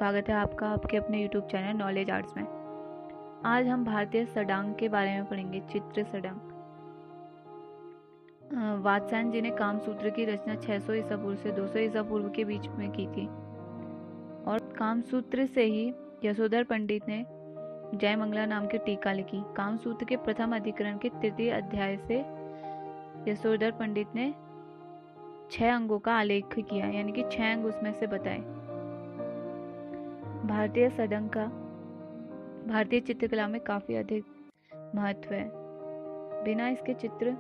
स्वागत है आपका आपके अपने YouTube चैनल नॉलेज आर्ट्स में। आज हम भारतीय षडांग के बारे में पढ़ेंगे। चित्र षडांग। वात्स्यायन जी ने कामसूत्र की रचना 600 ईसा पूर्व से 200 ईसा पूर्व के बीच में की थी और कामसूत्र से ही यशोधर पंडित ने जयमंगला नाम की टीका लिखी। कामसूत्र के प्रथम अधिकरण के तृतीय अध्याय से यशोधर पंडित ने 6 अंगों का आलेख किया, यानी कि 6 अंग उसमें से बताए। भारतीय षडांग का भारतीय चित्रकला में काफी अधिक महत्व है। बिना इसके चित्र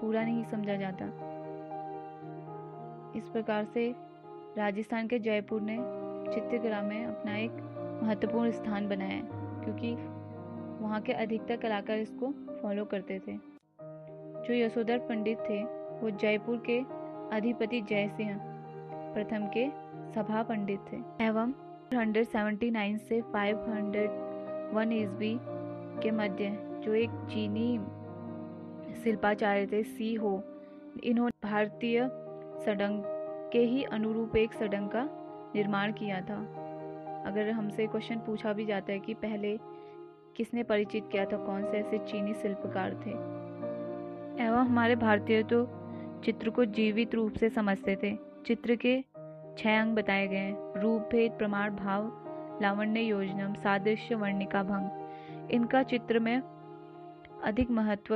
पूरा नहीं समझा जाता। इस प्रकार से राजस्थान के जयपुर ने चित्रकला में अपना एक महत्वपूर्ण स्थान बनाया है, क्योंकि वहाँ के अधिकतर कलाकार इसको फॉलो करते थे। जो यशोधर पंडित थे वो जयपुर के अधिपति जयसिंह प्रथम के सभा पंडित थे एवं 179 से 501 ईस्वी के मध्य जो एक चीनी शिल्पाचार्य थे सी हो, इन्होंने भारतीय षडांग के ही अनुरूप एक षडांग का निर्माण किया था। अगर हमसे क्वेश्चन पूछा भी जाता है कि पहले किसने परिचित किया था, कौन से ऐसे चीनी शिल्पकार थे। एवं हमारे भारतीय तो चित्र को जीवित रूप से समझते थे। चित्र के 6 अंग बताए गए हैं: रूप, भेद, प्रमाण, भाव, लावण्य, योजनम, सादृश्य, वर्णिका, भंग। इनका चित्र में अधिक महत्व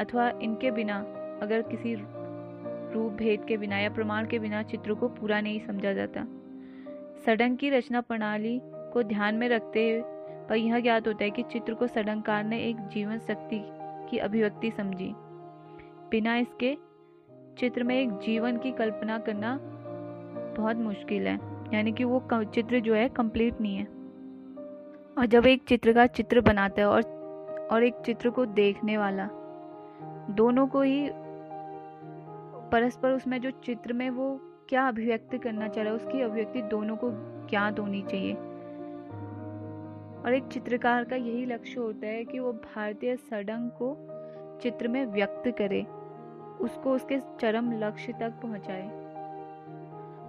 अथवा इनके बिना, अगर किसी रूप भेद के बिना या प्रमाण के बिना चित्र को पूरा नहीं समझा जाता। षडांग की रचना प्रणाली को ध्यान में रखते हुए पर यह ज्ञात होता है कि चित्र को षडांगकार ने एक जीवन शक्ति की अभिव्यक्ति समझी। बिना इसके चित्र में एक जीवन की कल्पना करना बहुत मुश्किल है, यानी कि वो चित्र जो है कंप्लीट नहीं है। और जब एक चित्रकार चित्र बनाता है और एक चित्र को देखने वाला, दोनों को ही परस्पर उसमें जो चित्र में वो क्या अभिव्यक्त करना चाह रहा है, उसकी अभिव्यक्ति दोनों को ज्ञात होनी चाहिए। और एक चित्रकार का यही लक्ष्य होता है कि वो भारतीय षडांग को चित्र में व्यक्त करे, उसको उसके चरम लक्ष्य तक पहुंचाए।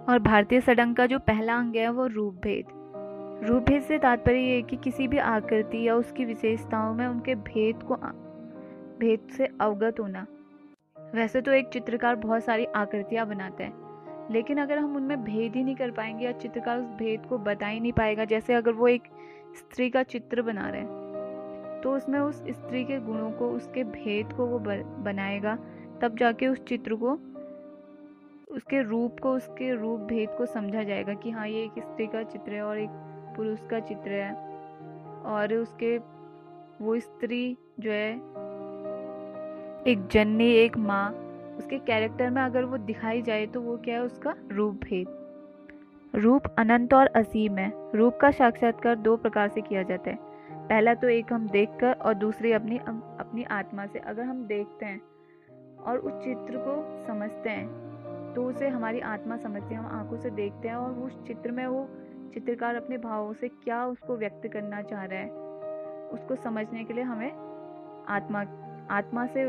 और भारतीय षडांग का जो पहला अंग है वो रूप भेद। रूप भेद से तात्पर्य ये है कि किसी भी आकृति या उसकी विशेषताओं में उनके भेद से अवगत होना। वैसे तो एक चित्रकार बहुत सारी आकृतियां बनाता है, लेकिन अगर हम उनमें भेद ही नहीं कर पाएंगे या चित्रकार उस भेद को बता ही नहीं पाएगा, जैसे अगर वो एक स्त्री का चित्र बना रहे हैं तो उसमें उस स्त्री के गुणों को, उसके भेद को वो बनाएगा, तब जाके उस चित्र को, उसके रूप को, उसके रूप भेद को समझा जाएगा कि हाँ ये एक स्त्री का चित्र है और एक पुरुष का चित्र है। और उसके वो स्त्री जो है एक जननी, एक माँ, उसके कैरेक्टर में अगर वो दिखाई जाए तो वो क्या है, उसका रूप भेद। रूप अनंत और असीम है। रूप का साक्षात्कार 2 प्रकार से किया जाता है। पहला तो एक हम देखकर और दूसरी अपनी आत्मा से। अगर हम देखते हैं और उस चित्र को समझते हैं तो उसे हमारी आत्मा समझती है। हम आंखों से देखते हैं और उस चित्र में वो चित्रकार अपने भावों से क्या उसको व्यक्त करना चाह रहा है, उसको समझने के लिए हमें आत्मा से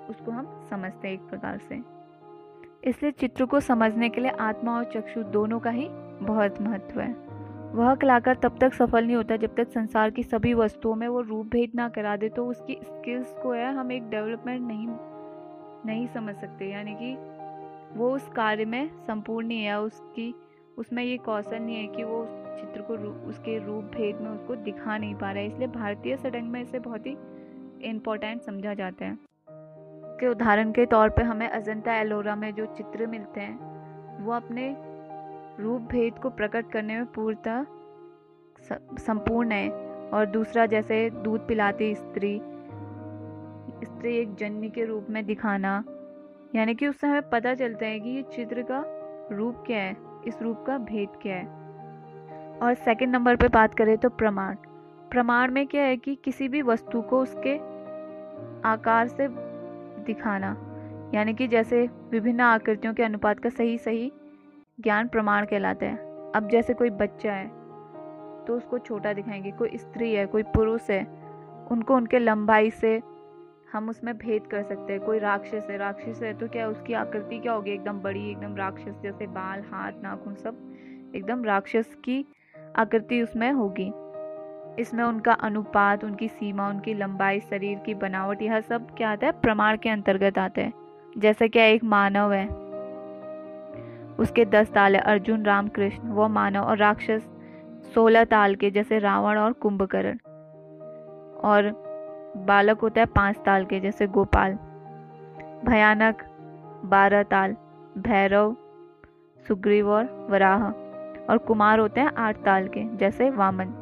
उसको हम समझते हैं एक प्रकार से। इसलिए चित्र को समझने के लिए आत्मा और चक्षु दोनों का ही बहुत महत्व है। वह कलाकार तब तक सफल नहीं होता जब तक संसार की सभी वस्तुओं में वो रूप भेद ना करा दे, तो उसकी स्किल्स को है हम एक डेवलपमेंट नहीं समझ सकते, यानी कि वो उस कार्य में संपूर्ण नहीं है, उसमें ये कौशल नहीं है कि वो चित्र को उसके रूप भेद में उसको दिखा नहीं पा रहा है। इसलिए भारतीय षडांग में इसे बहुत ही इम्पोर्टेंट समझा जाता है। के उदाहरण के तौर पे हमें अजंता एलोरा में जो चित्र मिलते हैं वो अपने रूप भेद को प्रकट करने में पूर्णतः संपूर्ण है। और दूसरा, जैसे दूध पिलाती स्त्री एक जननी के रूप में दिखाना, यानी कि उससे हमें पता चलता है कि ये चित्र का रूप क्या है, इस रूप का भेद क्या है। और सेकंड नंबर पे बात करें तो प्रमाण में क्या है कि किसी भी वस्तु को उसके आकार से दिखाना, यानी कि जैसे विभिन्न आकृतियों के अनुपात का सही ज्ञान प्रमाण कहलाता है। अब जैसे कोई बच्चा है तो उसको छोटा दिखाएंगे, कोई स्त्री है, कोई पुरुष है, उनको उनके लंबाई से हम उसमें भेद कर सकते हैं। कोई राक्षस है तो क्या उसकी आकृति क्या होगी, एकदम बड़ी, एकदम राक्षस जैसे बाल, हाथ, नाखून सब एकदम राक्षस की आकृति उसमें होगी। इसमें उनका अनुपात, उनकी सीमा, उनकी लंबाई, शरीर की बनावट, यह सब क्या आता है, प्रमाण के अंतर्गत आता है। जैसे क्या एक मानव है, उसके 10 ताल है, अर्जुन, राम, कृष्ण, वो मानव, और राक्षस 16 ताल के, जैसे रावण और कुंभकर्ण, और बालक होता है 5 ताल के, जैसे गोपाल, भयानक 12 ताल, भैरव, सुग्रीव और वराह, और कुमार होते हैं 8 ताल के, जैसे वामन।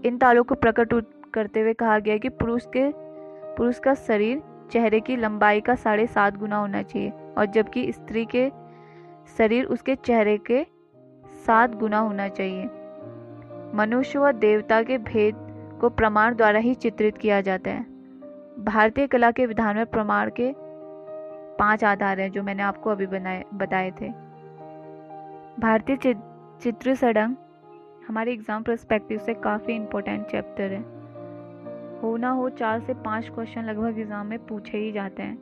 इन तालों को प्रकट करते हुए कहा गया कि पुरुष का शरीर चेहरे की लंबाई का 7.5 गुना होना चाहिए, और जबकि स्त्री के शरीर उसके चेहरे के 7 गुना होना चाहिए। मनुष्य व देवता के भेद को प्रमाण द्वारा ही चित्रित किया जाता है। भारतीय कला के विधान में प्रमाण के 5 आधार हैं, जो मैंने आपको अभी बताए थे। भारतीय चित्र सड़ंग हमारे एग्जाम पर्सपेक्टिव से काफ़ी इम्पोर्टेंट चैप्टर है। हो ना हो 4 से 5 क्वेश्चन लगभग एग्जाम में पूछे ही जाते हैं।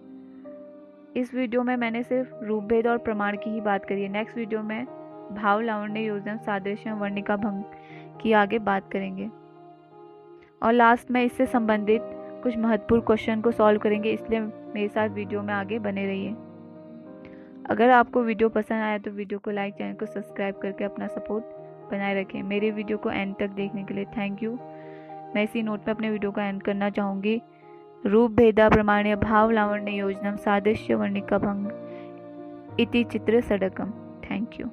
इस वीडियो में मैंने सिर्फ रूपभेद और प्रमाण की ही बात करी है। नेक्स्ट वीडियो में भाव, लावण्य, योजन, सादृश्य, वर्णिका, भंग की आगे बात करेंगे, और लास्ट में इससे संबंधित कुछ महत्वपूर्ण क्वेश्चन को सॉल्व करेंगे। इसलिए मेरे साथ वीडियो में आगे बने रहिए। अगर आपको वीडियो पसंद आया तो वीडियो को लाइक, चैनल को सब्सक्राइब करके अपना सपोर्ट बनाए रखें। मेरे वीडियो को एंड तक देखने के लिए थैंक यू। मैं इसी नोट पे अपने वीडियो को एंड करना चाहूँगी। रूप भेदा प्रमाण्य भाव लावण्य योजनम सादृश्य वर्णिका भंग इति चित्र सडकम। Thank you.